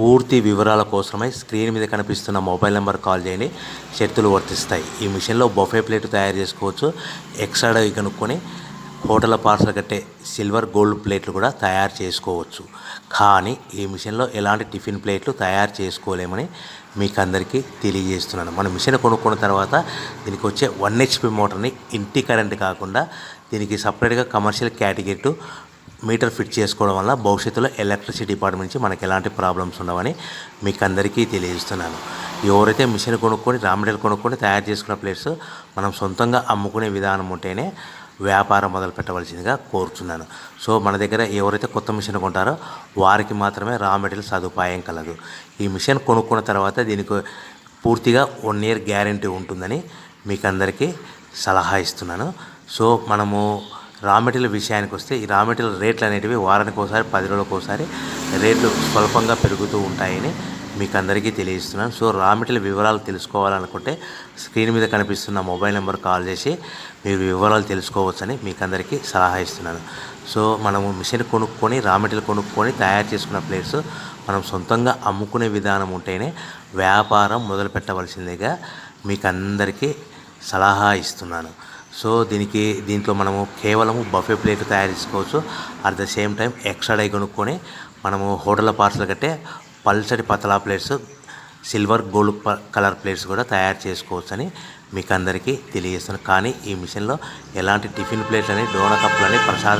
పూర్తి వివరాల కోసమై స్క్రీన్ మీద కనిపిస్తున్న మొబైల్ నెంబర్ కాల్ చేయండి. షరతులు వర్తిస్తాయి. ఈ మిషన్లో బొఫే ప్లేట్ తయారు చేసుకోవచ్చు. ఎక్స్ట్రా డై కనుక్కొని హోటల్ పార్సల్ కట్టే సిల్వర్ గోల్డ్ ప్లేట్లు కూడా తయారు చేసుకోవచ్చు. కానీ ఈ మిషన్లో ఎలాంటి టిఫిన్ ప్లేట్లు తయారు చేసుకోలేమని మీకు అందరికీ తెలియజేస్తున్నాను. మన మిషన్ కొనుక్కున్న తర్వాత దీనికి వచ్చే 1 HP మోటార్ని ఇంటి కరెంట్ కాకుండా దీనికి సపరేట్గా కమర్షియల్ కేటగిరీ మీటర్ ఫిట్ చేసుకోవడం వల్ల భవిష్యత్తులో ఎలక్ట్రిసిటీ డిపార్ట్మెంట్ నుంచి మనకి ఎలాంటి ప్రాబ్లమ్స్ ఉండవని మీకు అందరికీ తెలియజేస్తున్నాను. ఎవరైతే మిషన్ కొనుక్కొని రా మెటీరియల్ కొనుక్కొని తయారు చేసుకున్న ప్లేట్స్ మనం సొంతంగా అమ్ముకునే విధానం ఉంటేనే వ్యాపారం మొదలు పెట్టవలసిందిగా కోరుతున్నాను. సో మన దగ్గర ఎవరైతే కొత్త మిషన్ కొంటారో వారికి మాత్రమే రా మెటీరియల్ సదుపాయం కలదు. ఈ మిషన్ కొనుక్కున్న తర్వాత దీనికి పూర్తిగా 1 year గ్యారంటీ ఉంటుందని మీకు అందరికీ సలహా ఇస్తున్నాను. సో మనము రా మెటీరియల్ విషయానికి వస్తే ఈ రా మెటీరియల్ రేట్లు అనేటివి వారానికి ఒకసారి 10 రోజులకు ఒకసారి రేట్లు స్వల్పంగా పెరుగుతూ ఉంటాయని మీకు అందరికీ తెలియజేస్తున్నాను. సో రా మెటీరియల్ వివరాలు తెలుసుకోవాలనుకుంటే స్క్రీన్ మీద కనిపిస్తున్న మొబైల్ నెంబర్ కాల్ చేసి మీరు వివరాలు తెలుసుకోవచ్చని మీకు అందరికీ సలహా ఇస్తున్నాను. సో మనము మిషన్ కొనుక్కొని రా మెటీరియల్ కొనుక్కొని తయారు చేసుకున్న ప్లేట్స్ మనం సొంతంగా అమ్ముకునే విధానం ఉంటేనే వ్యాపారం మొదలు పెట్టవలసిందిగా మీకు అందరికీ సలహా ఇస్తున్నాను. సో దీంట్లో మనము కేవలము బఫే ప్లేట్ తయారు చేసుకోవచ్చు. At the same time extra die కొనుక్కొని మనము హోటల్ పార్సల్ కట్టే పల్చటి పతలా plates silver gold colour plates కూడా తయారు చేసుకోవచ్చు అని మీకు అందరికీ తెలియజేస్తున్నాను. కానీ ఈ మిషన్లో ఎలాంటి టిఫిన్ ప్లేట్లని డోనా కప్పులని ప్రసాదం